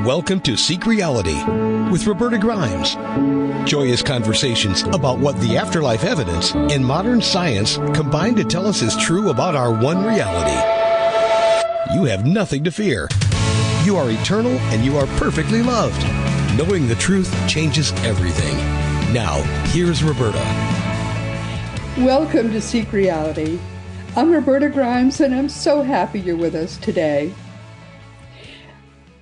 Welcome to Seek Reality with Roberta Grimes. Joyous conversations about what the afterlife evidence and modern science combine to tell us is true about our one reality. You have nothing to fear. You are eternal and you are perfectly loved. Knowing the truth changes everything. Now, here's Roberta. Welcome to Seek Reality. I'm Roberta Grimes, and I'm so happy you're with us today.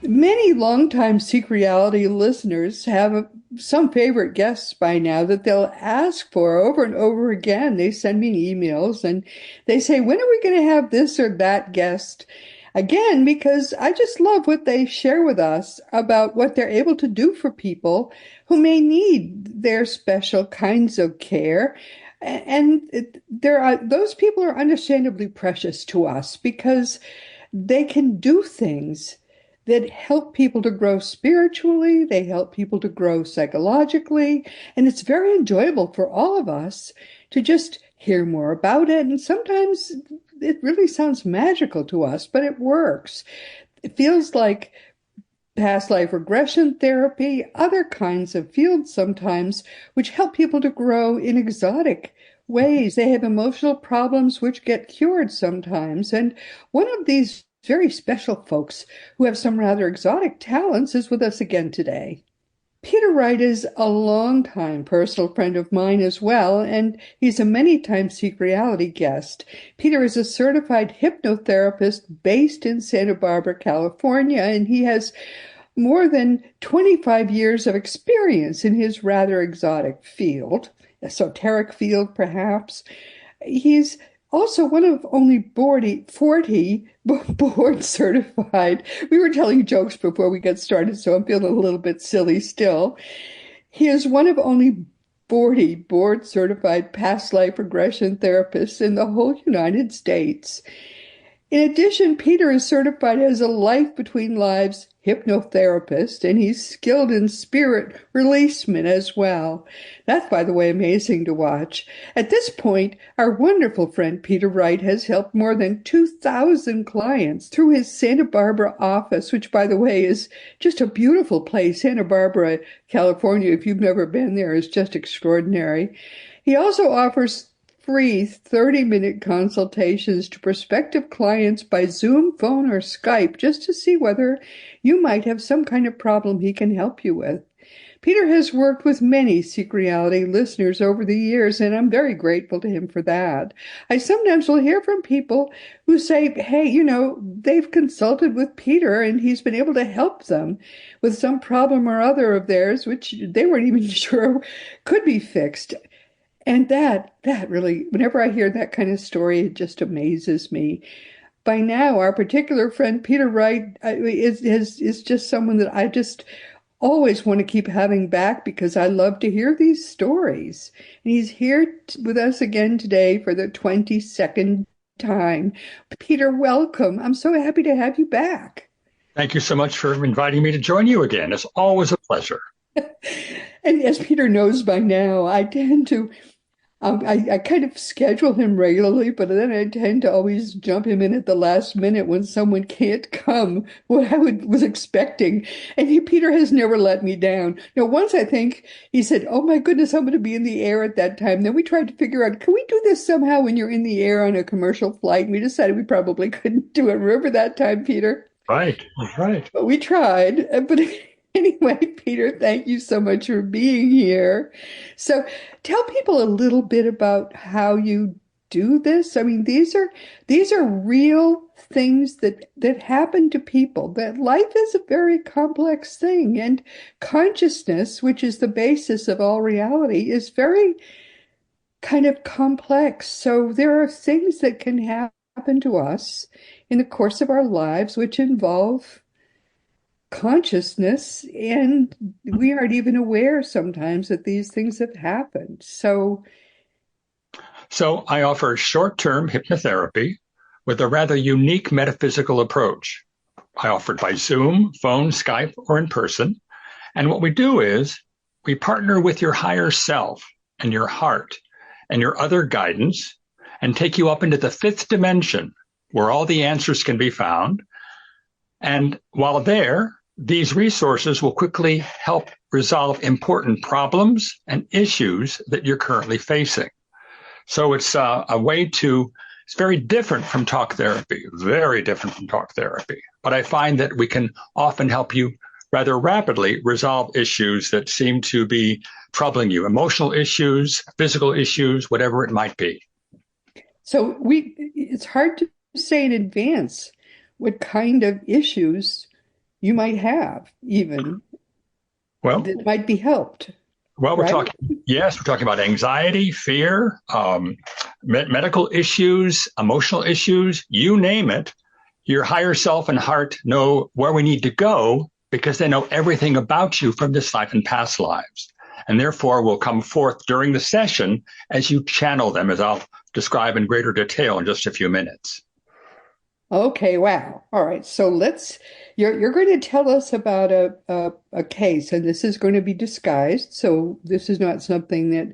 Many longtime Seek Reality listeners have some favorite guests by now that they'll ask for over and over again. They send me emails and they say, when are we going to have this or that guest again? Because I just love what they share with us about what they're able to do for people who may need their special kinds of care. And those people are understandably precious to us because they can do things that help people to grow spiritually, they help people to grow psychologically, and it's very enjoyable for all of us to just hear more about it. And sometimes it really sounds magical to us, but it works. It feels like past life regression therapy, other kinds of fields sometimes, which help people to grow in exotic ways. They have emotional problems which get cured sometimes. And one of these very special folks who have some rather exotic talents is with us again today. Peter Wright is a longtime personal friend of mine as well, and he's a many-time Seek Reality guest. Peter is a certified hypnotherapist based in Santa Barbara, California, and he has more than 25 years of experience in his rather exotic field, esoteric field perhaps. He's also one of only 40 board certified. We were telling jokes before we got started, so I'm feeling a little bit silly still. He is one of only 40 board certified past life regression therapists in the whole United States. In addition, Peter is certified as a Life Between Lives Hypnotherapist, and he's skilled in Spirit Releasement as well. That's, by the way, amazing to watch. At this point, our wonderful friend Peter Wright has helped more than 2,000 clients through his Santa Barbara office, which, by the way, is just a beautiful place. Santa Barbara, California, if you've never been there, is just extraordinary. He also offers free 30-minute consultations to prospective clients by Zoom, phone, or Skype just to see whether you might have some kind of problem he can help you with. Peter has worked with many Seek Reality listeners over the years, and I'm very grateful to him for that. I sometimes will hear from people who say, hey, they've consulted with Peter and he's been able to help them with some problem or other of theirs, which they weren't even sure could be fixed. And that really, whenever I hear that kind of story, it just amazes me. By now, our particular friend, Peter Wright, is just someone that I just always want to keep having back because I love to hear these stories. And he's here with us again today for the 22nd time. Peter, welcome. I'm so happy to have you back. Thank you so much for inviting me to join you again. It's always a pleasure. And as Peter knows by now, I tend to, I kind of schedule him regularly, but then I tend to always jump him in at the last minute when someone can't come, what I was expecting. And Peter has never let me down. Now, once I think he said, oh my goodness, I'm going to be in the air at that time. Then we tried to figure out, can we do this somehow when you're in the air on a commercial flight? And we decided we probably couldn't do it. Remember that time, Peter? Right. But we tried. But anyway, Peter, thank you so much for being here. So tell people a little bit about how you do this. I mean, these are real things that happen to people. That life is a very complex thing, and consciousness, which is the basis of all reality, is very kind of complex. So there are things that can happen to us in the course of our lives which involve consciousness, and we aren't even aware sometimes that these things have happened. So I offer short-term hypnotherapy with a rather unique metaphysical approach. I offer it by Zoom, phone, Skype, or in person. And what we do is we partner with your higher self and your heart and your other guidance and take you up into the fifth dimension where all the answers can be found. And while there, these resources will quickly help resolve important problems and issues that you're currently facing. So it's a way to, it's very different from talk therapy, very different from talk therapy. But I find that we can often help you rather rapidly resolve issues that seem to be troubling you, emotional issues, physical issues, whatever it might be. So it's hard to say in advance what kind of issues you might have, even that might be helped. Well, we're talking about anxiety, fear, medical issues, emotional issues, you name it. Your higher self and heart know where we need to go because they know everything about you from this life and past lives. And therefore will come forth during the session as you channel them, as I'll describe in greater detail in just a few minutes. Okay, wow. All right. So you're going to tell us about a case, and this is going to be disguised. So this is not something that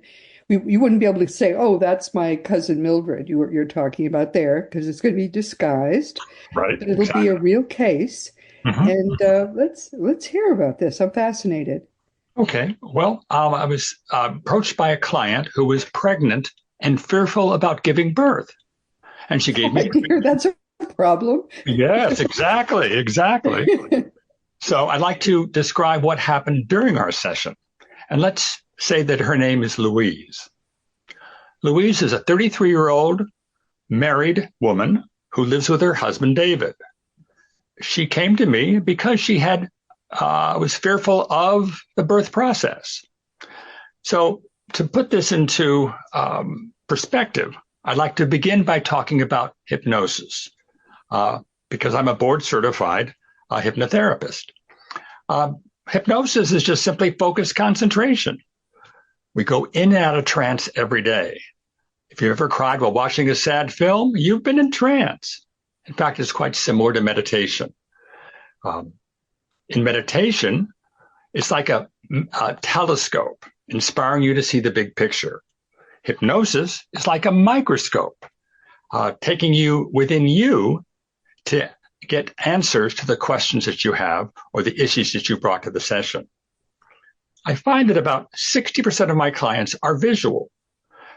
you wouldn't be able to say, oh, that's my cousin Mildred you're talking about there, because it's going to be disguised. Right. But it'll be a real case. Mm-hmm. And let's hear about this. I'm fascinated. Okay. Well, I was approached by a client who was pregnant and fearful about giving birth. And she gave me... That's a problem. Yes, exactly. So I'd like to describe what happened during our session. And let's say that her name is Louise. Louise is a 33-year-old married woman who lives with her husband, David. She came to me because she was fearful of the birth process. So to put this into perspective, I'd like to begin by talking about hypnosis. Because I'm a board certified hypnotherapist. Hypnosis is just simply focused concentration. We go in and out of trance every day. If you ever cried while watching a sad film, you've been in trance. In fact, it's quite similar to meditation. In meditation, it's like a telescope inspiring you to see the big picture. Hypnosis is like a microscope taking you within you to get answers to the questions that you have or the issues that you brought to the session. I find that about 60% of my clients are visual.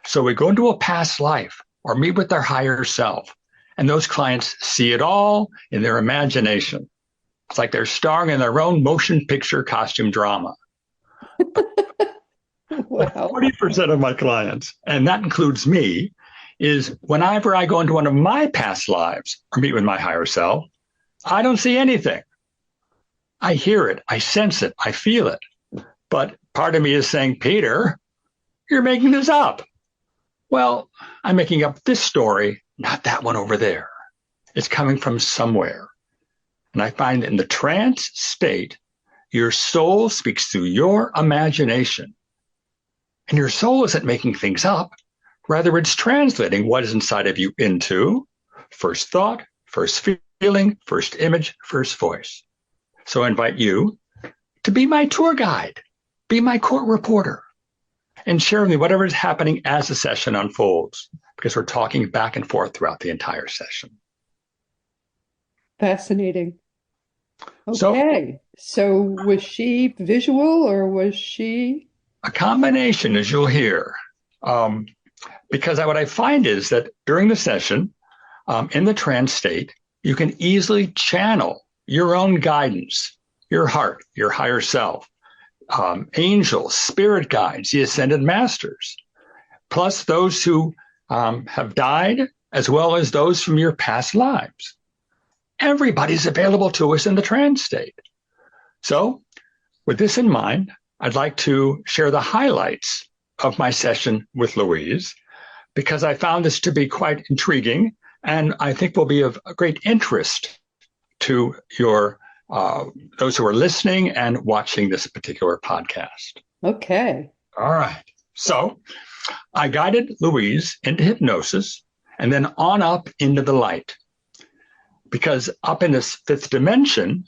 So we go into a past life or meet with their higher self, and those clients see it all in their imagination. It's like they're starring in their own motion picture costume drama. Wow. 40% of my clients, and that includes me, is whenever I go into one of my past lives or meet with my higher self, I don't see anything. I hear it, I sense it, I feel it. But part of me is saying, Peter, you're making this up. Well, I'm making up this story, not that one over there. It's coming from somewhere. And I find that in the trance state, your soul speaks through your imagination. And your soul isn't making things up. Rather, it's translating what is inside of you into first thought, first feeling, first image, first voice. So I invite you to be my tour guide, be my court reporter, and share with me whatever is happening as the session unfolds, because we're talking back and forth throughout the entire session. Fascinating. Okay. So was she visual or was she? A combination, as you'll hear. Because what I find is that during the session, in the trance state, you can easily channel your own guidance, your heart, your higher self, angels, spirit guides, the ascended masters, plus those who have died, as well as those from your past lives. Everybody's available to us in the trance state. So with this in mind, I'd like to share the highlights of my session with Louise, because I found this to be quite intriguing, and I think will be of great interest to your those who are listening and watching this particular podcast. Okay. All right. So I guided Louise into hypnosis and then on up into the light, because up in this fifth dimension,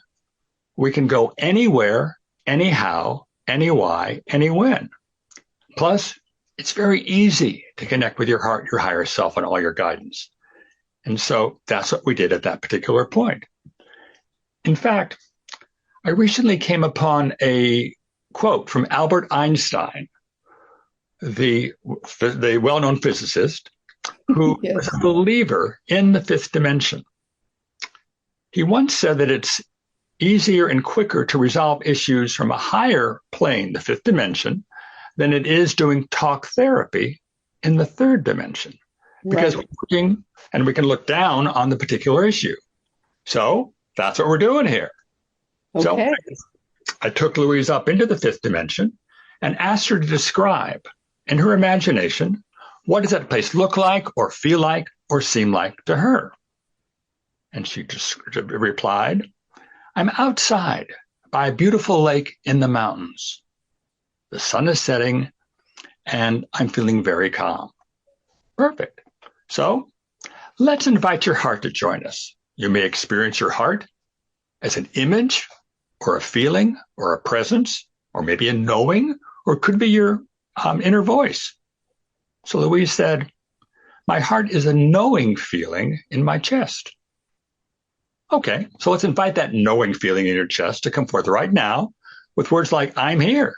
we can go anywhere, anyhow, any why, any when. Plus, it's very easy to connect with your heart, your higher self, and all your guidance. And so that's what we did at that particular point. In fact, I recently came upon a quote from Albert Einstein, the well-known physicist, who Yes. was a believer in the fifth dimension. He once said that it's easier and quicker to resolve issues from a higher plane, the fifth dimension, than it is doing talk therapy in the third dimension. Because Right. we're looking and we can look down on the particular issue. So that's what we're doing here. Okay. So I took Louise up into the fifth dimension and asked her to describe in her imagination, what does that place look like or feel like or seem like to her? And she just replied, I'm outside by a beautiful lake in the mountains. The sun is setting and I'm feeling very calm. Perfect. So let's invite your heart to join us. You may experience your heart as an image or a feeling or a presence or maybe a knowing, or it could be your inner voice. So Louise said, my heart is a knowing feeling in my chest. Okay, so let's invite that knowing feeling in your chest to come forth right now with words like, I'm here.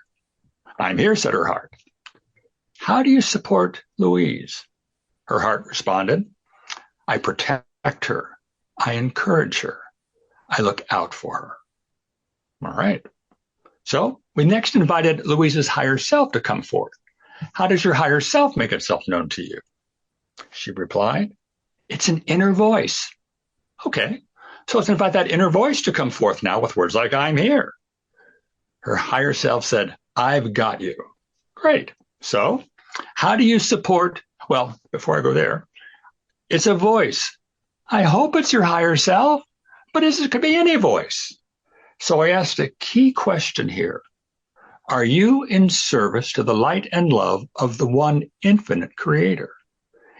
I'm here, said her heart. How do you support Louise? Her heart responded, I protect her. I encourage her. I look out for her. All right. So we next invited Louise's higher self to come forth. How does your higher self make itself known to you? She replied, it's an inner voice. Okay. So let's invite that inner voice to come forth now with words like, I'm here. Her higher self said, I've got you. Great. So how do you support? Well, before I go there, it's a voice. I hope it's your higher self, but it could be any voice. So I asked a key question here. Are you in service to the light and love of the one infinite creator?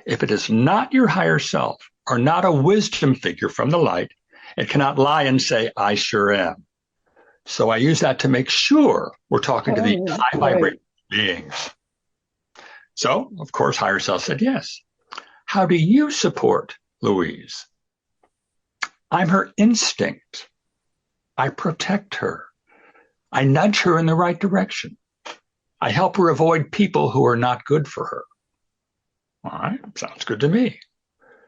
If it is not your higher self or not a wisdom figure from the light, it cannot lie and say, I sure am. So I use that to make sure we're talking to the high vibrating beings. So, of course, higher self said yes. How do you support Louise? I'm her instinct. I protect her. I nudge her in the right direction. I help her avoid people who are not good for her. All right, sounds good to me.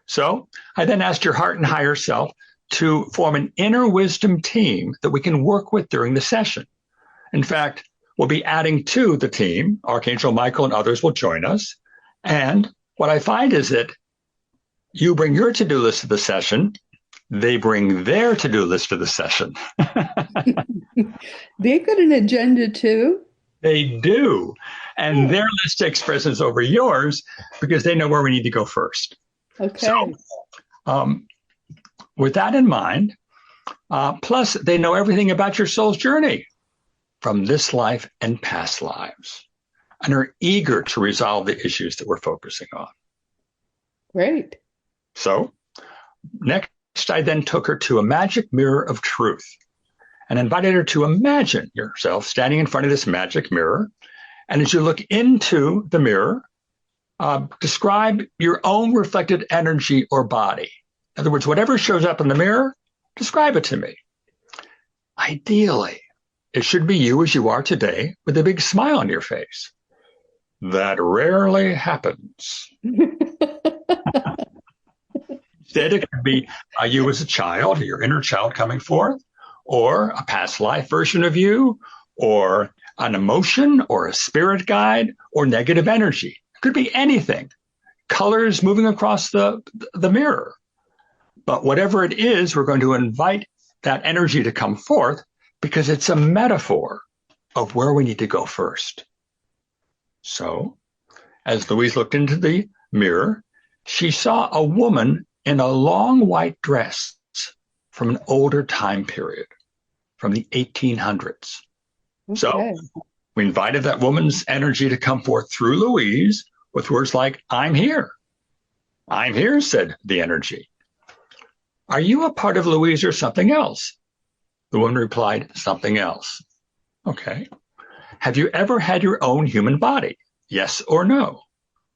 So I then asked your heart and higher self to form an inner wisdom team that we can work with during the session. In fact, we'll be adding to the team. Archangel Michael and others will join us. And what I find is that you bring your to-do list to the session. They bring their to-do list to the session. They've got an agenda too. They do. And their list takes precedence over yours because they know where we need to go first. Okay. So, with that in mind, plus they know everything about your soul's journey from this life and past lives and are eager to resolve the issues that we're focusing on. Great. So next, I then took her to a magic mirror of truth and invited her to imagine yourself standing in front of this magic mirror. And as you look into the mirror, describe your own reflected energy or body. In other words, whatever shows up in the mirror, describe it to me. Ideally, it should be you as you are today with a big smile on your face. That rarely happens. Instead, it could be you as a child, your inner child coming forth, or a past life version of you, or an emotion, or a spirit guide, or negative energy. It could be anything. Colors moving across the mirror. But whatever it is, we're going to invite that energy to come forth because it's a metaphor of where we need to go first. So, as Louise looked into the mirror, she saw a woman in a long white dress from an older time period, from the 1800s. Okay. So we invited that woman's energy to come forth through Louise with words like, I'm here. I'm here, said the energy. Are you a part of Louise or something else? The woman replied, something else. Okay. Have you ever had your own human body? Yes or no?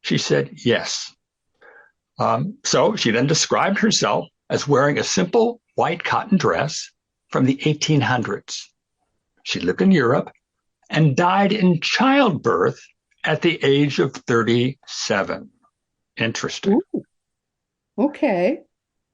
She said, yes. So she then described herself as wearing a simple white cotton dress from the 1800s. She lived in Europe and died in childbirth at the age of 37. Interesting. Ooh, okay.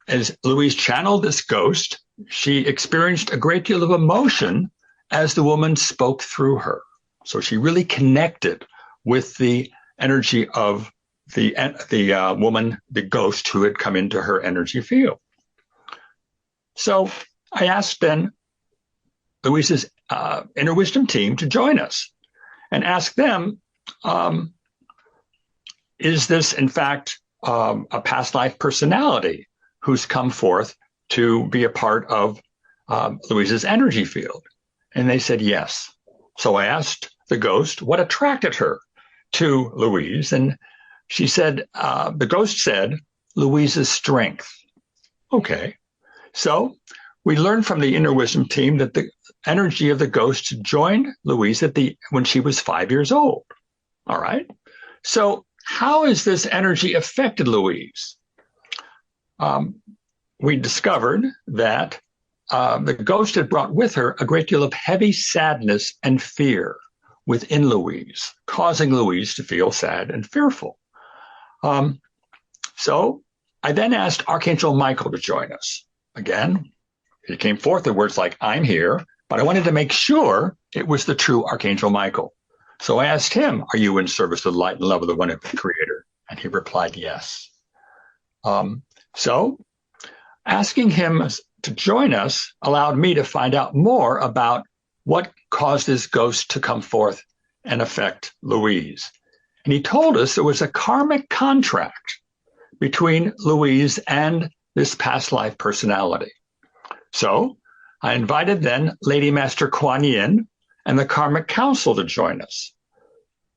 As Louise channeled this ghost, she experienced a great deal of emotion as the woman spoke through her. So she really connected with the energy of the woman, the ghost who had come into her energy field. So I asked then Louise's inner wisdom team to join us and ask them, is this in fact a past life personality who's come forth to be a part of Louise's energy field? And they said yes. So I asked the ghost what attracted her to Louise, and she said, the ghost said, Louise's strength. Okay. So we learned from the inner wisdom team that the energy of the ghost joined Louise when she was 5 years old. All right. So how has this energy affected Louise? We discovered that the ghost had brought with her a great deal of heavy sadness and fear within Louise, causing Louise to feel sad and fearful. So I then asked Archangel Michael to join us. Again, he came forth with words like, I'm here, but I wanted to make sure it was the true Archangel Michael. So I asked him, are you in service of the light and love of the one Creator? And he replied, yes. So asking him to join us allowed me to find out more about what caused this ghost to come forth and affect Louise. And he told us there was a karmic contract between Louise and this past life personality. So I invited then Lady Master Kuan Yin and the Karmic Council to join us.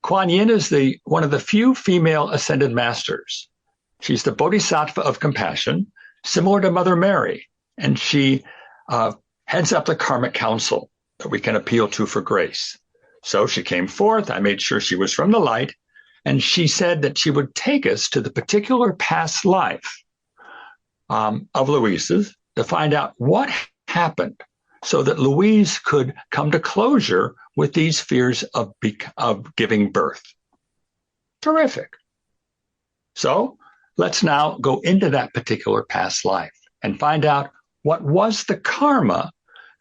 Kuan Yin is one of the few female ascended masters. She's the Bodhisattva of compassion, similar to Mother Mary, and she heads up the Karmic Council that we can appeal to for grace. So she came forth. I made sure she was from the light, and she said that she would take us to the particular past life of Louise's to find out what happened so that Louise could come to closure with these fears of giving birth. Terrific. So let's now go into that particular past life and find out what was the karma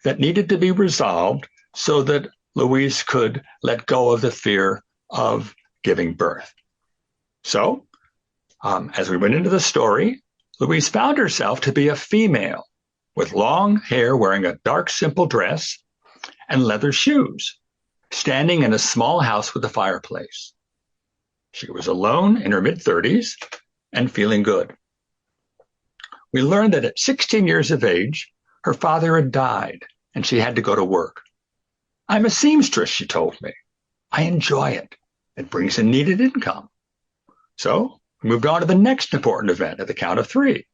that needed to be resolved so that Louise could let go of the fear of giving birth. So, as we went into the story, Louise found herself to be a female with long hair, wearing a dark, simple dress and leather shoes, standing in a small house with a fireplace. She was alone in her mid-30s and feeling good. We learned that at 16 years of age, her father had died and she had to go to work. I'm a seamstress, she told me. I enjoy it. It brings in needed income. So we moved on to the next important event at the count of 3.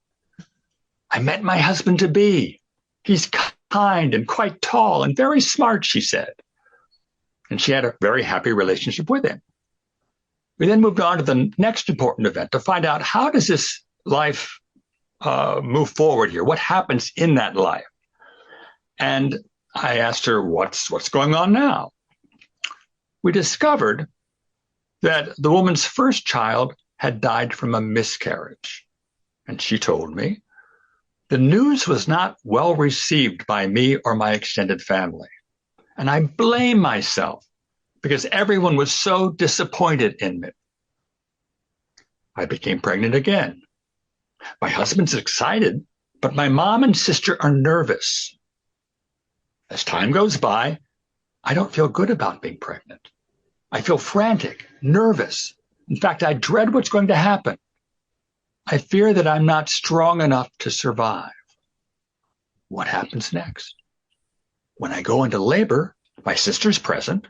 I met my husband-to-be. He's kind and quite tall and very smart, she said. And she had a very happy relationship with him. We then moved on to the next important event to find out how does this life move forward here? What happens in that life? And I asked her, what's going on now? We discovered that the woman's first child had died from a miscarriage. And she told me, the news was not well received by me or my extended family. And I blame myself because everyone was so disappointed in me. I became pregnant again. My husband's excited, but my mom and sister are nervous. As time goes by, I don't feel good about being pregnant. I feel frantic, nervous. In fact, I dread what's going to happen. I fear that I'm not strong enough to survive. What happens next? When I go into labor, my sister's present,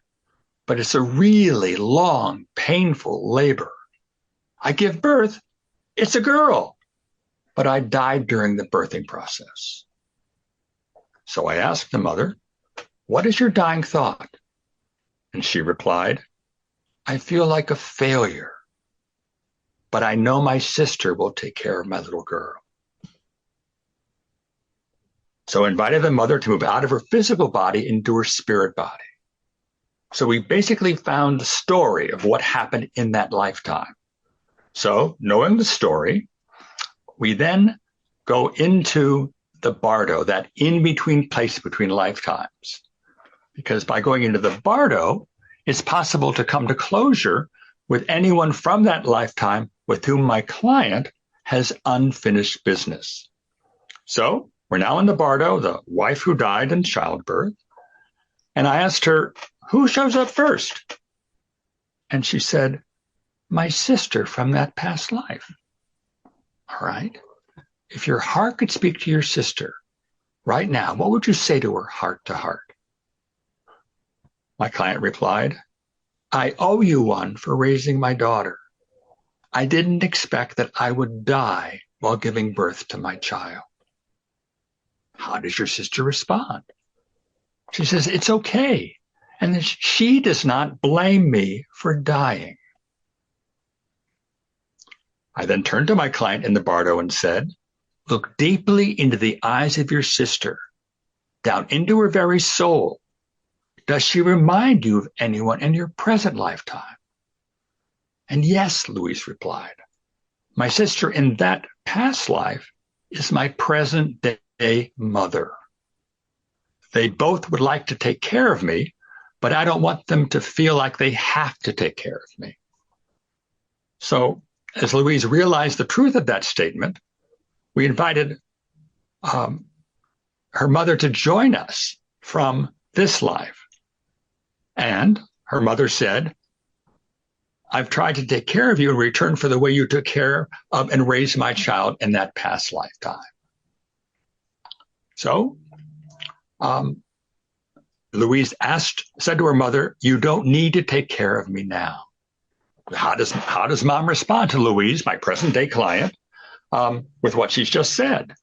but it's a really long, painful labor. I give birth, it's a girl, but I died during the birthing process. So I asked the mother, what is your dying thought? And she replied, I feel like a failure, but I know my sister will take care of my little girl. So I invited the mother to move out of her physical body into her spirit body. So we basically found the story of what happened in that lifetime. So knowing the story, we then go into the bardo, that in-between place between lifetimes. Because by going into the bardo, it's possible to come to closure with anyone from that lifetime with whom my client has unfinished business. So we're now in the bardo, the wife who died in childbirth. And I asked her, who shows up first? And she said, my sister from that past life. All right. If your heart could speak to your sister right now, what would you say to her heart to heart? My client replied, I owe you one for raising my daughter. I didn't expect that I would die while giving birth to my child. How does your sister respond? She says, it's okay. And she does not blame me for dying. I then turned to my client in the bardo and said, look deeply into the eyes of your sister, down into her very soul. Does she remind you of anyone in your present lifetime? And yes, Louise replied, my sister in that past life is my present day mother. They both would like to take care of me, but I don't want them to feel like they have to take care of me. So as Louise realized the truth of that statement, we invited her mother to join us from this life. And her mother said, I've tried to take care of you in return for the way you took care of and raised my child in that past lifetime. So Louise said to her mother, you don't need to take care of me now. How does mom respond to Louise, my present day client, with what she's just said?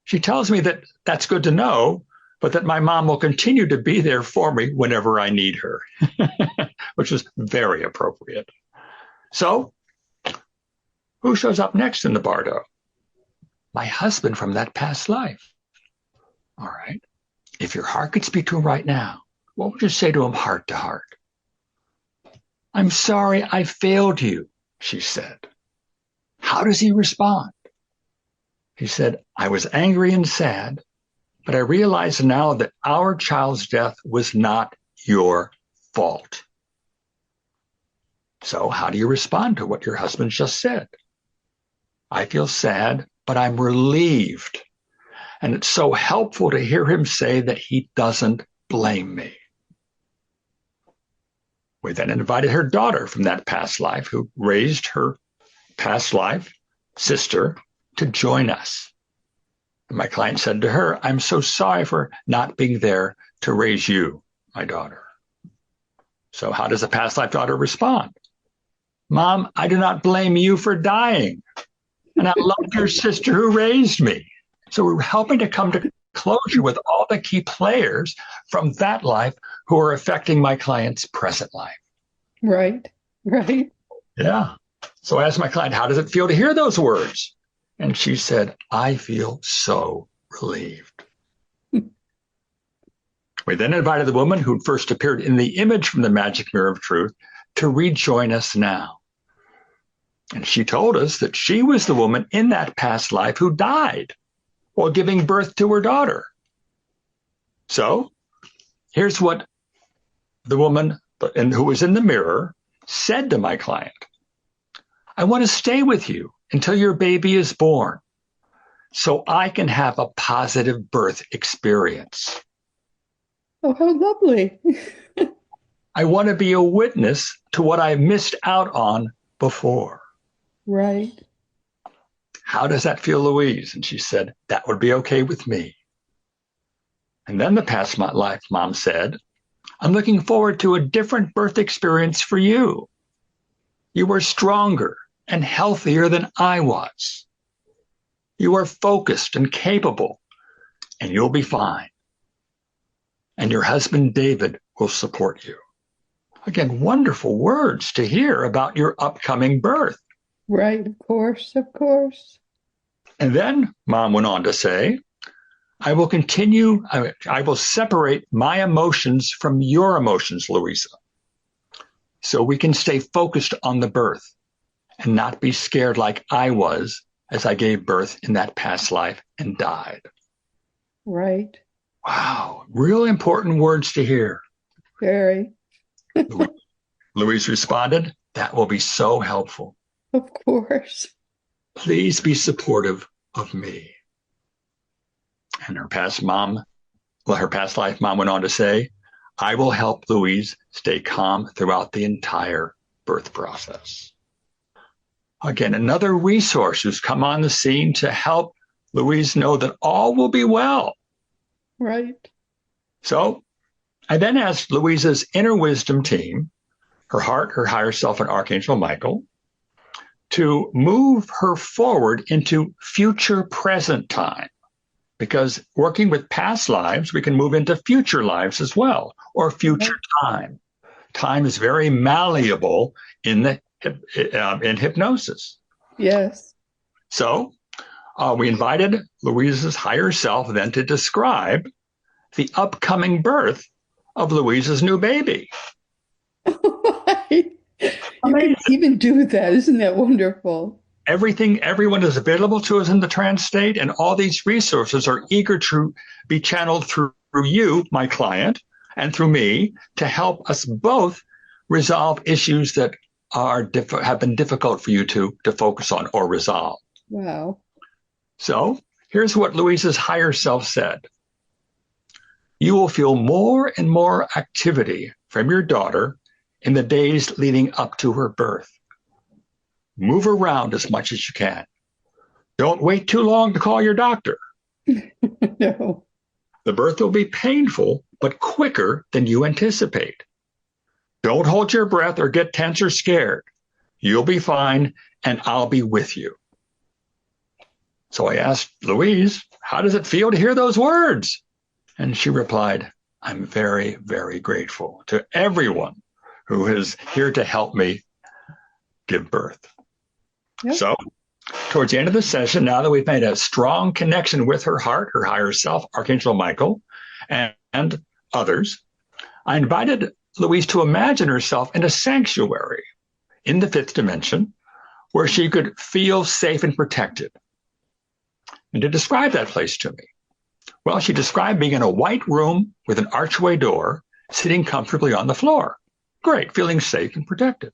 She tells me that that's good to know, but that my mom will continue to be there for me whenever I need her, which is very appropriate. So who shows up next in the bardo? My husband from that past life. All right. If your heart could speak to him right now, what would you say to him heart to heart? I'm sorry I failed you, she said. How does he respond? He said, I was angry and sad, but I realize now that our child's death was not your fault. So how do you respond to what your husband just said? I feel sad, but I'm relieved. And it's so helpful to hear him say that he doesn't blame me. We then invited her daughter from that past life, who raised her past life sister, to join us. And my client said to her, I'm so sorry for not being there to raise you, my daughter. So how does a past life daughter respond? Mom, I do not blame you for dying. And I loved your sister who raised me. So we're helping to come to closure with all the key players from that life who are affecting my client's present life. Right. Yeah. So I asked my client, how does it feel to hear those words? And she said, I feel so relieved. We then invited the woman who first appeared in the image from the magic mirror of truth to rejoin us now. And she told us that she was the woman in that past life who died while giving birth to her daughter. So here's what the woman who was in the mirror said to my client. I want to stay with you until your baby is born so I can have a positive birth experience. Oh, how lovely. I want to be a witness to what I missed out on before. Right. How does that feel, Louise? And she said, that would be okay with me. And then the past life mom said, I'm looking forward to a different birth experience for you. You are stronger and healthier than I was. You are focused and capable, and you'll be fine. And your husband, David, will support you. Again, wonderful words to hear about your upcoming birth. Right, of course. And then Mom went on to say, I will continue. I will separate my emotions from your emotions, Louisa, so we can stay focused on the birth and not be scared like I was as I gave birth in that past life and died. Right. Wow. Real important words to hear. Very. Louise responded, that will be so helpful. Of course. Please be supportive of me. And her past life mom went on to say, I will help Louise stay calm throughout the entire birth process. Again, another resource who's come on the scene to help Louise know that all will be well. Right. So I then asked Louisa's inner wisdom team, her heart, her higher self, and Archangel Michael, to move her forward into future present time. Because working with past lives, we can move into future lives as well, or future time. Time is very malleable in hypnosis. Yes. So we invited Louisa's higher self then to describe the upcoming birth of Louisa's new baby. Right. You can even do that. Isn't that wonderful? Everyone is available to us in the trance state, and all these resources are eager to be channeled through you, my client, and through me to help us both resolve issues that have been difficult for you to focus on or resolve. Wow. So here's what Louisa's higher self said. You will feel more and more activity from your daughter in the days leading up to her birth. Move around as much as you can. Don't wait too long to call your doctor. No. The birth will be painful, but quicker than you anticipate. Don't hold your breath or get tense or scared. You'll be fine, and I'll be with you. So I asked Louise, how does it feel to hear those words? And she replied, I'm very, very grateful to everyone who is here to help me give birth. Yep. So towards the end of the session, now that we've made a strong connection with her heart, her higher self, Archangel Michael, and others, I invited Louise to imagine herself in a sanctuary in the fifth dimension where she could feel safe and protected. And to describe that place to me, well, she described being in a white room with an archway door, sitting comfortably on the floor. Great, feeling safe and protected.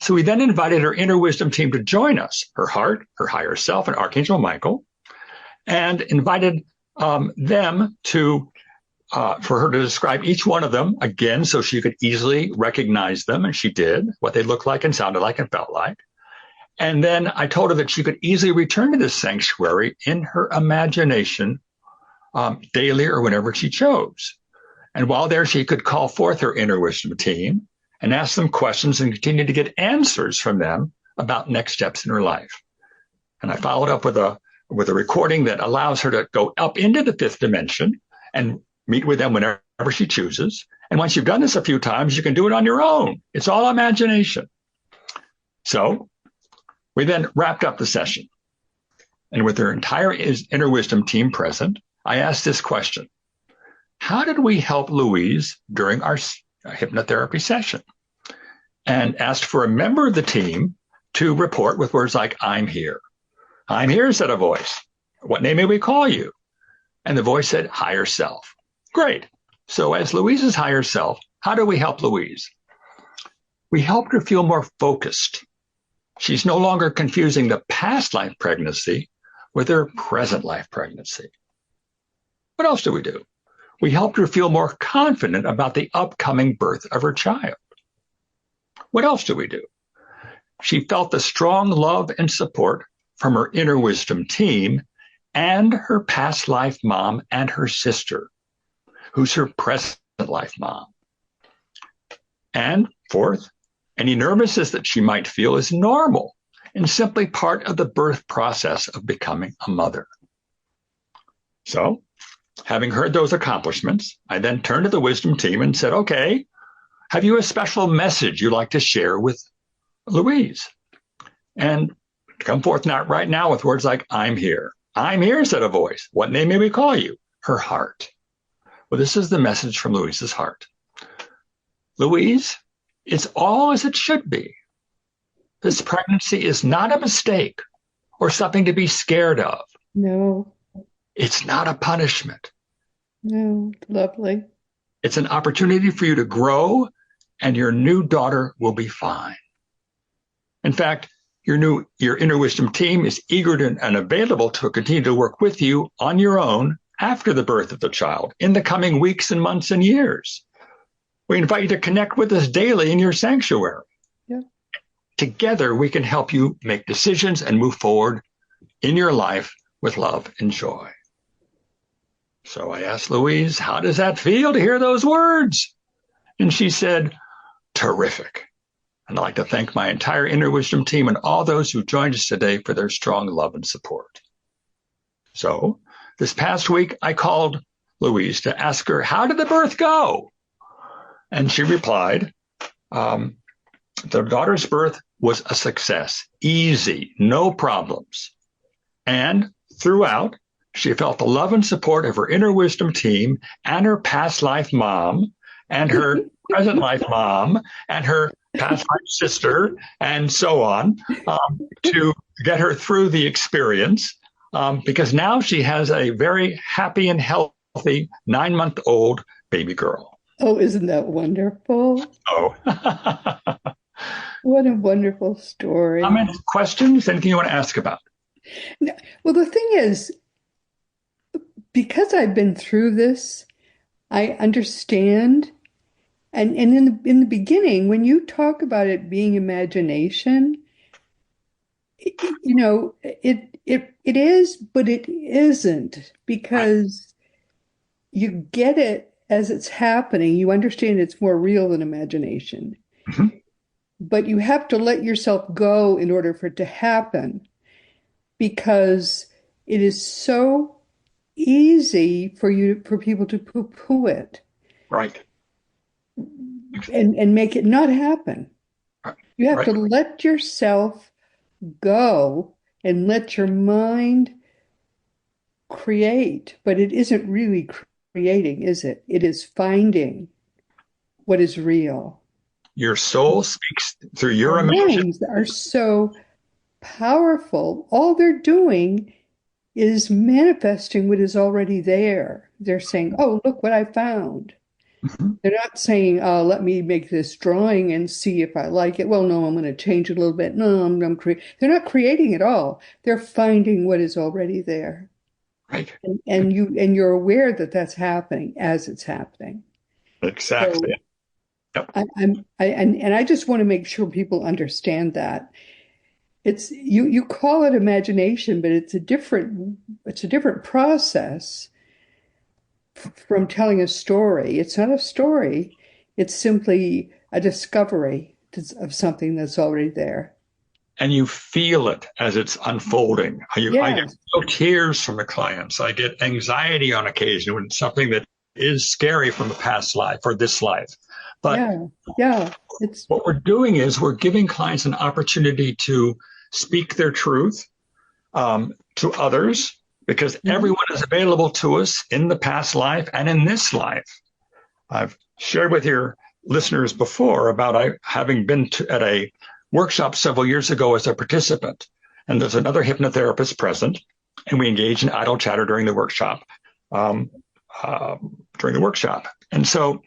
So we then invited her inner wisdom team to join us, her heart, her higher self, and Archangel Michael, and invited them to, for her to describe each one of them again so she could easily recognize them, and she did, what they looked like and sounded like and felt like. And then I told her that she could easily return to this sanctuary in her imagination daily or whenever she chose. And while there, she could call forth her inner wisdom team and ask them questions and continue to get answers from them about next steps in her life. And I followed up with a recording that allows her to go up into the fifth dimension and meet with them whenever she chooses. And once you've done this a few times, you can do it on your own. It's all imagination. So we then wrapped up the session. And with her entire inner wisdom team present, I asked this question. How did we help Louise during our hypnotherapy session? And asked for a member of the team to report with words like, I'm here. I'm here, said a voice. What name may we call you? And the voice said, higher self. Great. So as Louise's higher self, how do we help Louise? We helped her feel more focused. She's no longer confusing the past life pregnancy with her present life pregnancy. What else do we do? We helped her feel more confident about the upcoming birth of her child. What else do we do? She felt the strong love and support from her inner wisdom team and her past life mom and her sister, who's her present life mom. And fourth, any nervousness that she might feel is normal and simply part of the birth process of becoming a mother. So, having heard those accomplishments, I then turned to the wisdom team and said, okay, have you a special message you'd like to share with Louise? And come forth right now with words like, I'm here. I'm here, said a voice. What name may we call you? her heart. Well, this is the message from Louise's heart. Louise, it's all as it should be. This pregnancy is not a mistake or something to be scared of. No. It's not a punishment. No. Lovely. It's an opportunity for you to grow, and your new daughter will be fine. In fact, your inner wisdom team is eager and available to continue to work with you on your own after the birth of the child in the coming weeks and months and years. We invite you to connect with us daily in your sanctuary. Yeah. Together, we can help you make decisions and move forward in your life with love and joy. So I asked Louise, how does that feel to hear those words? And she said, terrific. And I'd like to thank my entire Inner Wisdom team and all those who joined us today for their strong love and support. So this past week, I called Louise to ask her, how did the birth go? And she replied, their daughter's birth was a success, easy, no problems. And throughout, she felt the love and support of her Inner Wisdom team and her past life mom and her present life mom and her past life sister and so on to get her through the experience because now she has a very happy and healthy 9-month-old baby girl. Oh, isn't that wonderful? Oh. What a wonderful story. Comments, questions, anything you want to ask about? Well, the thing is, because I've been through this, I understand. And in the beginning, when you talk about it being imagination, it is, but it isn't, because you get it as it's happening. You understand it's more real than imagination. Mm-hmm. But you have to let yourself go in order for it to happen, because it is so easy for people to poo-poo it. Right. And make it not happen. You have to let yourself go and let your mind create, but it isn't really creating, is it? It is finding what is real. Your soul speaks through your imagination. Minds are so powerful. All they're doing is manifesting what is already there. They're saying, oh, look what I found. Mm-hmm. They're not saying, let me make this drawing and see if I like it. Well, no, I'm going to change it a little bit. No, they're not creating at all. They're finding what is already there. Right. And you're aware that that's happening as it's happening. Exactly. So I just want to make sure people understand that. It's you call it imagination, but it's a different process from telling a story. It's not a story. It's simply a discovery of something that's already there. And you feel it as it's unfolding. Yes. I get no tears from the clients. I get anxiety on occasion when it's something that is scary from a past life or this life. But what we're doing is we're giving clients an opportunity to speak their truth to others, because everyone is available to us in the past life and in this life. I've shared with your listeners before about having been at a workshop several years ago as a participant, and there's another hypnotherapist present, and we engage in idle chatter during the workshop. And so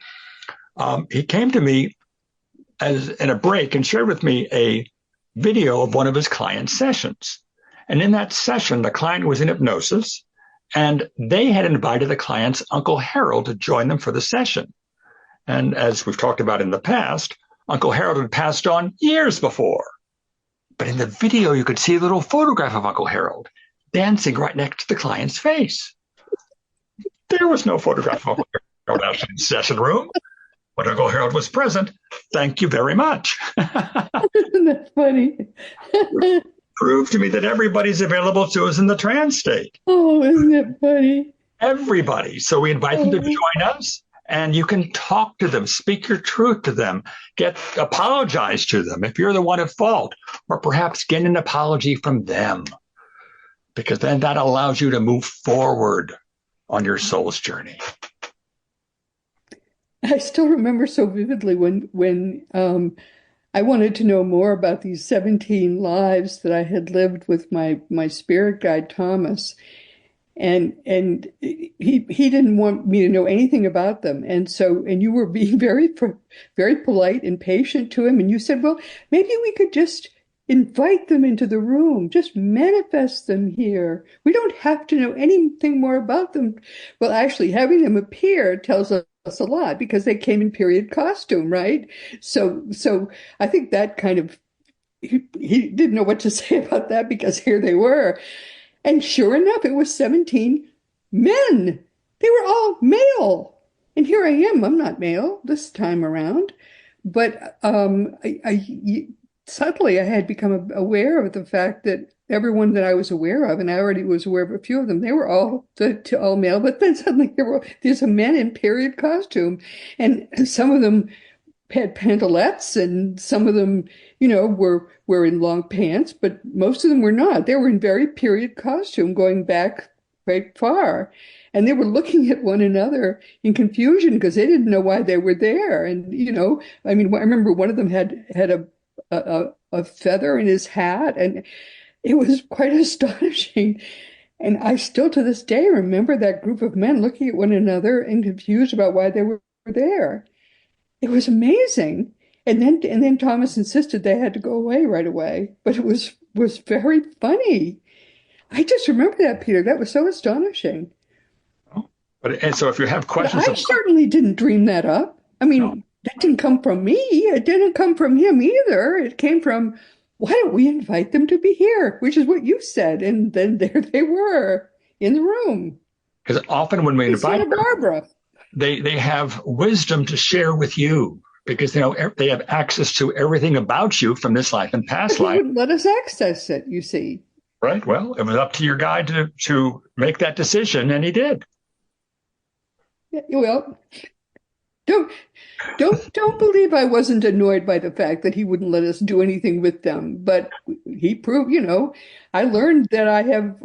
he came to me as in a break and shared with me a video of one of his client sessions. And in that session, the client was in hypnosis, and they had invited the client's Uncle Harold to join them for the session. And as we've talked about in the past, Uncle Harold had passed on years before. But in the video, you could see a little photograph of Uncle Harold dancing right next to the client's face. There was no photograph of Uncle Harold out in the session room, but Uncle Harold was present. Thank you very much. Isn't that funny? Prove to me that everybody's available to us in the trance state. Oh, isn't it funny? Everybody. So we invite them to join us, and you can talk to them, speak your truth to them, apologize to them if you're the one at fault, or perhaps get an apology from them, because then that allows you to move forward on your soul's journey? I still remember so vividly when I wanted to know more about these 17 lives that I had lived with my spirit guide Thomas, and he didn't want me to know anything about them, and you were being very polite and patient to him, and you said, well, maybe we could just invite them into the room, just manifest them here. We don't have to know anything more about them. Well, actually, having them appear tells us a lot because they came in period costume, right? So I think that kind of he didn't know what to say about that because here they were. And sure enough, it was 17 men. They were all male. And here I am. I'm not male this time around. But subtly, I had become aware of the fact that everyone that I was aware of, and I already was aware of a few of them, they were all male. But then suddenly there's a men in period costume. And some of them had pantalettes, and some of them, were in long pants, but most of them were not. They were in very period costume going back quite far. And they were looking at one another in confusion because they didn't know why they were there. And, I remember one of them had a feather in his hat, and it was quite astonishing. And I still to this day remember that group of men looking at one another and confused about why they were there. It was amazing. And then Thomas insisted they had to go away right away. But it was very funny. I just remember that, Peter. That was so astonishing. And so if you have questions... But I certainly didn't dream that up. No. That didn't come from me. It didn't come from him either. It came from, why don't we invite them to be here? Which is what you said. And then there they were in the room. Because often when we invite Santa Barbara. They have wisdom to share with you because they have access to everything about you from this life and past life. He wouldn't let us access it, you see. Right. Well, it was up to your guide to make that decision, and he did. Yeah, well, don't believe I wasn't annoyed by the fact that he wouldn't let us do anything with them. But he proved, I learned that I have.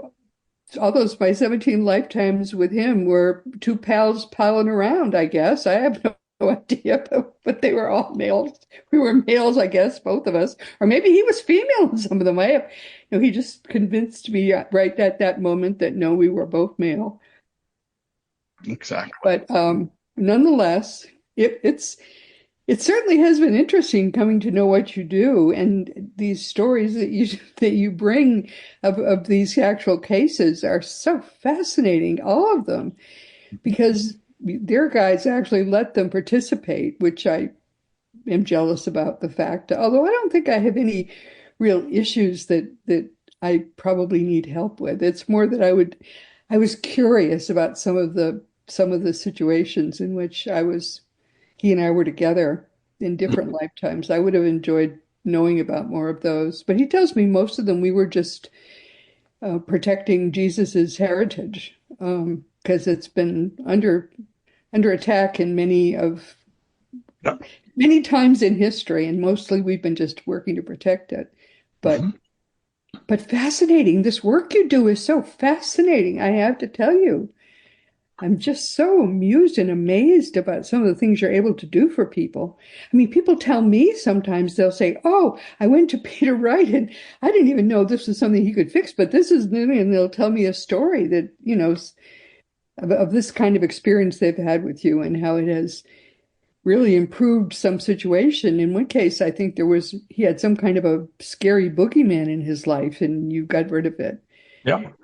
All those, my 17 lifetimes with him were two pals palling around, I guess. I have no idea, but they were all males. We were males, I guess, both of us. Or maybe he was female in some of them. He just convinced me right at that moment that no, we were both male. Exactly. But nonetheless, it certainly has been interesting coming to know what you do and these stories that you bring of these actual cases are so fascinating, all of them, because their guides actually let them participate, which I am jealous about the fact, although I don't think I have any real issues that I probably need help with. It's more that I was curious about some of the situations in which he and I were together in different lifetimes. I would have enjoyed knowing about more of those. But he tells me most of them we were just protecting Jesus's heritage because it's been under attack in many times in history, and mostly we've been just working to protect it. But but fascinating. This work you do is so fascinating, I have to tell you. I'm just so amused and amazed about some of the things you're able to do for people. People tell me sometimes, they'll say, oh, I went to Peter Wright and I didn't even know this was something he could fix, but this is new. And they'll tell me a story that, of this kind of experience they've had with you and how it has really improved some situation. In one case, I think he had some kind of a scary boogeyman in his life and you got rid of it. Yep.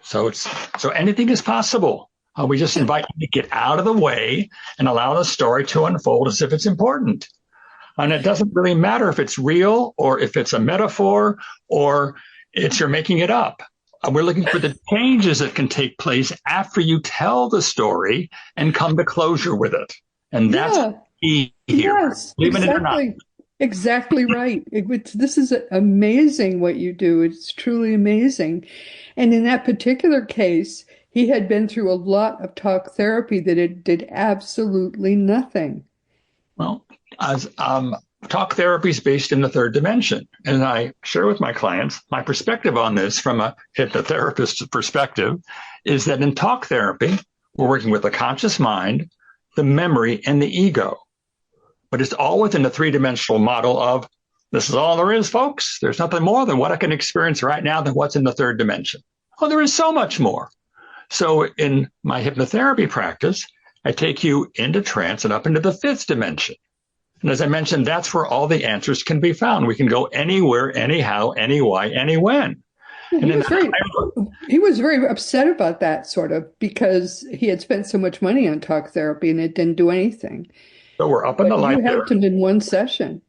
So anything is possible. We just invite you to get out of the way and allow the story to unfold as if it's important. And it doesn't really matter if it's real or if it's a metaphor or you're making it up. We're looking for the changes that can take place after you tell the story and come to closure with it. And that's key here. Yes, Believe it or not. Exactly right. This is amazing what you do. It's truly amazing. And in that particular case, he had been through a lot of talk therapy that it did absolutely nothing. Well, as talk therapy is based in the third dimension. And I share with my clients my perspective on this from a hypnotherapist's perspective is that in talk therapy, We're working with the conscious mind, the memory, and the ego. But it's all within the three-dimensional model of this is all there is, folks. There's nothing more than what I can experience right now than what's in the third dimension. Oh, there is so much more. So in my hypnotherapy practice, I take you into trance and up into the fifth dimension. And as I mentioned, that's where all the answers can be found. We can go anywhere, anyhow, any why, any when. He was very upset about that, sort of, because he had spent so much money on talk therapy and it didn't do anything. So we're up in the light. You helped him in one session.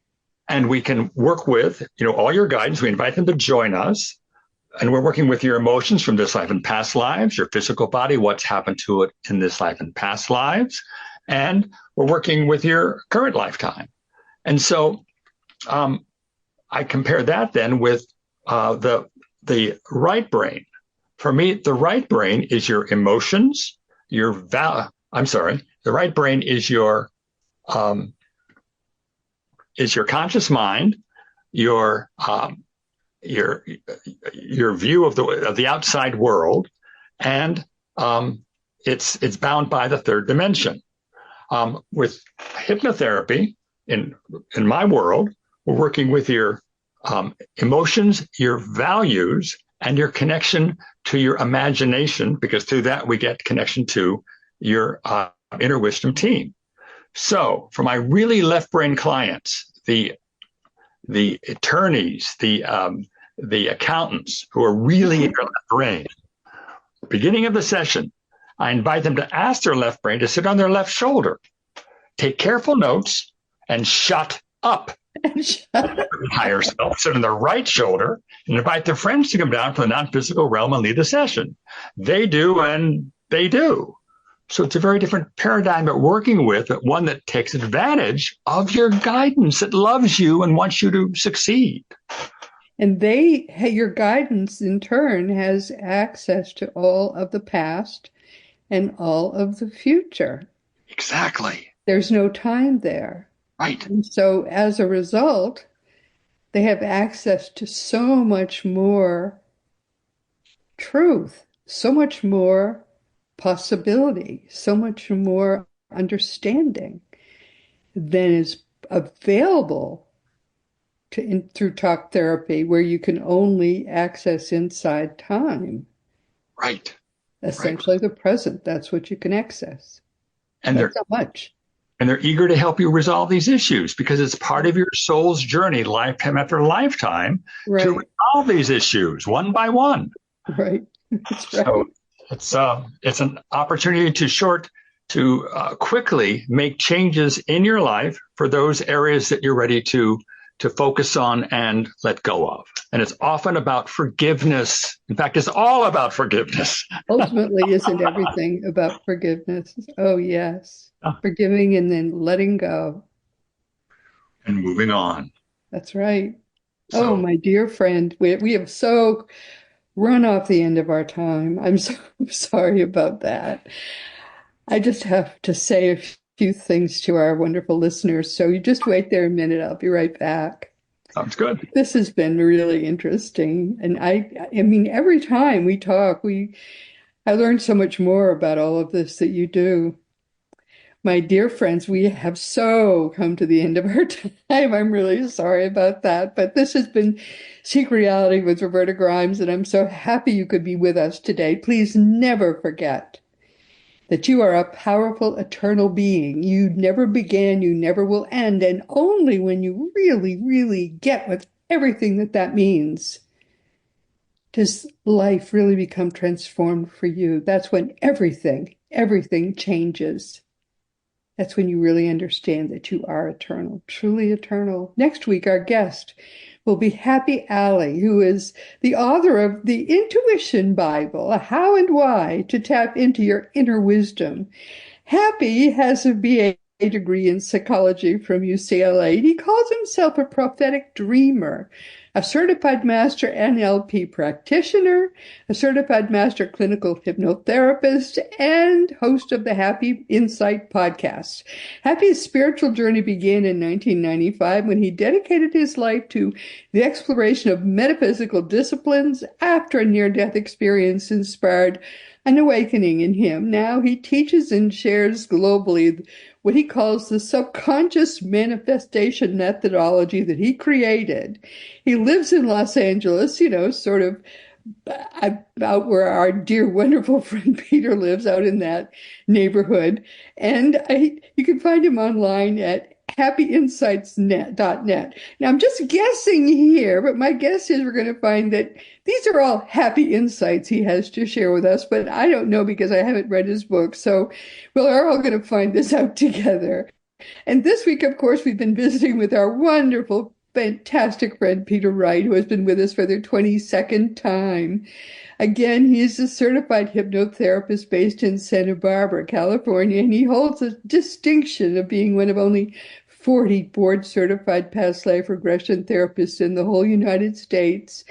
And we can work with, all your guidance. We invite them to join us. And we're working with your emotions from this life and past lives, your physical body, what's happened to it in this life and past lives. And we're working with your current lifetime. And so I compare that then with the right brain. For me, the right brain is your emotions, the right brain is your conscious mind, your view of the outside world, and it's bound by the third dimension. With hypnotherapy in my world, we're working with your emotions, your values, and your connection to your imagination, because through that we get connection to your inner wisdom team. So for my really left brain clients, the attorneys, the accountants who are really in their left brain, beginning of the session, I invite them to ask their left brain to sit on their left shoulder, take careful notes, and shut up. Higher self, sit on their right shoulder, and invite their friends to come down from the non-physical realm and lead the session. They do, and they do. So it's a very different paradigm at working with, but one that takes advantage of your guidance, that loves you and wants you to succeed. And your guidance in turn has access to all of the past and all of the future. Exactly. There's no time there. Right. And so as a result, they have access to so much more truth, so much more possibility, so much more understanding than is available through talk therapy, where you can only access inside time. Right. Essentially the present. That's what you can access. And that's so much. And they're eager to help you resolve these issues because it's part of your soul's journey, lifetime after lifetime, to resolve these issues one by one. Right. That's right. So it's an opportunity to quickly make changes in your life for those areas that you're ready to focus on and let go of. And it's often about forgiveness. In fact, it's all about forgiveness. Ultimately, isn't everything about forgiveness? Oh, yes. Forgiving and then letting go. And moving on. That's right. So, my dear friend, we have so run off the end of our time. I'm so sorry about that. I just have to say a few things to our wonderful listeners. So you just wait there a minute. I'll be right back. Sounds good. This has been really interesting. And I mean, every time we talk, I learn so much more about all of this that you do. My dear friends, we have so come to the end of our time. I'm really sorry about that. But this has been Seek Reality with Roberta Grimes, and I'm so happy you could be with us today. Please never forget that you are a powerful, eternal being. You never began, you never will end. And only when you really, really get what everything that means does life really become transformed for you. That's when everything changes. That's when you really understand that you are eternal, truly eternal. Next week, our guest will be Happy Alley, who is the author of the Intuition Bible, A How and Why to Tap into Your Inner Wisdom. Happy has a BA degree in psychology from UCLA. He calls himself a prophetic dreamer, a certified master NLP practitioner, a certified master clinical hypnotherapist, and host of the Happy Insight podcast. Happy's spiritual journey began in 1995 when he dedicated his life to the exploration of metaphysical disciplines after a near-death experience inspired an awakening in him. Now he teaches and shares globally what he calls the subconscious manifestation methodology that he created. He lives in Los Angeles, sort of out where our dear, wonderful friend Peter lives, out in that neighborhood. And you can find him online at happyinsightsnet.net. Now, I'm just guessing here, but my guess is we're going to find that these are all happy insights he has to share with us, but I don't know because I haven't read his book. So we're all going to find this out together. And this week, of course, we've been visiting with our wonderful, fantastic friend Peter Wright, who has been with us for the 22nd time. Again, he is a certified hypnotherapist based in Santa Barbara, California, and he holds the distinction of being one of only 40 board-certified past life regression therapists in the whole United States.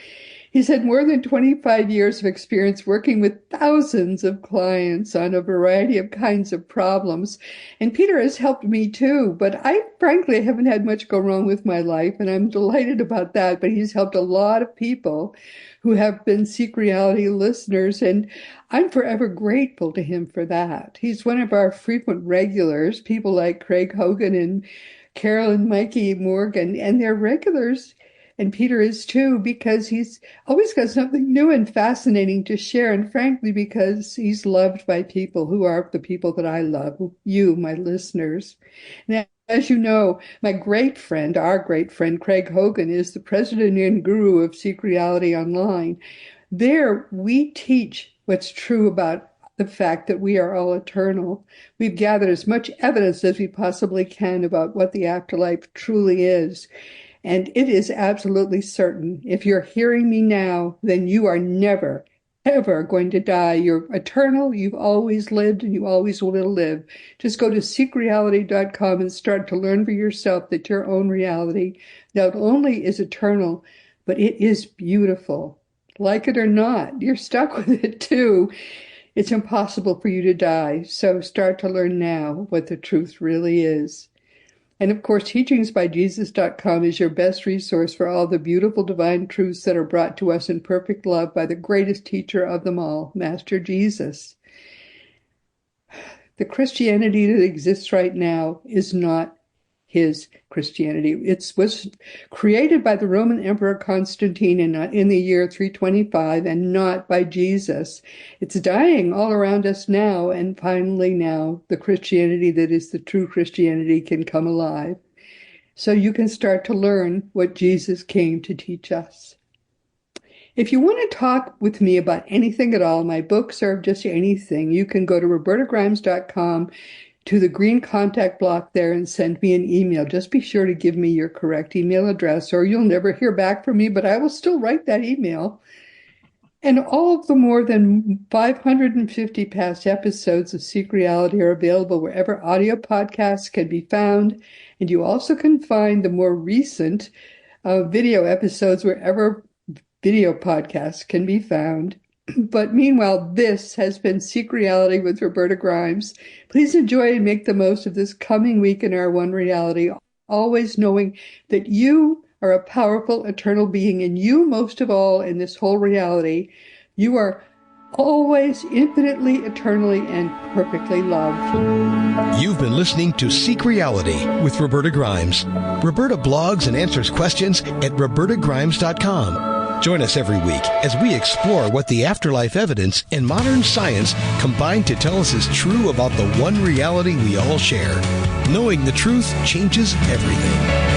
He's had more than 25 years of experience working with thousands of clients on a variety of kinds of problems. And Peter has helped me too, but I frankly haven't had much go wrong with my life, and I'm delighted about that. But he's helped a lot of people who have been Seek Reality listeners, and I'm forever grateful to him for that. He's one of our frequent regulars, people like Craig Hogan and Carolyn Mikey Morgan, and they're regulars. And Peter is too, because he's always got something new and fascinating to share. And frankly, because he's loved by people who are the people that I love, you, my listeners. Now, as you know, my great friend, our great friend, Craig Hogan, is the president and guru of Seek Reality Online. There, we teach what's true about the fact that we are all eternal. We've gathered as much evidence as we possibly can about what the afterlife truly is. And it is absolutely certain. If you're hearing me now, then you are never, ever going to die. You're eternal. You've always lived and you always will live. Just go to seekreality.com and start to learn for yourself that your own reality not only is eternal, but it is beautiful. Like it or not, you're stuck with it too. It's impossible for you to die. So start to learn now what the truth really is. And of course, teachingsbyjesus.com is your best resource for all the beautiful divine truths that are brought to us in perfect love by the greatest teacher of them all, Master Jesus. The Christianity that exists right now is not his Christianity. It was created by the Roman Emperor Constantine in the year 325 and not by Jesus. It's dying all around us now, and finally now the Christianity that is the true Christianity can come alive. So you can start to learn what Jesus came to teach us. If you want to talk with me about anything at all, my books or just anything, you can go to robertagrimes.com to the green contact block there and send me an email. Just be sure to give me your correct email address or you'll never hear back from me, but I will still write that email. And all of the more than 550 past episodes of Seek Reality are available wherever audio podcasts can be found. And you also can find the more recent video episodes wherever video podcasts can be found. But meanwhile, this has been Seek Reality with Roberta Grimes. Please enjoy and make the most of this coming week in our one reality, always knowing that you are a powerful, eternal being, and you, most of all, in this whole reality, you are always infinitely, eternally, and perfectly loved. You've been listening to Seek Reality with Roberta Grimes. Roberta blogs and answers questions at robertagrimes.com. Join us every week as we explore what the afterlife evidence and modern science combine to tell us is true about the one reality we all share. Knowing the truth changes everything.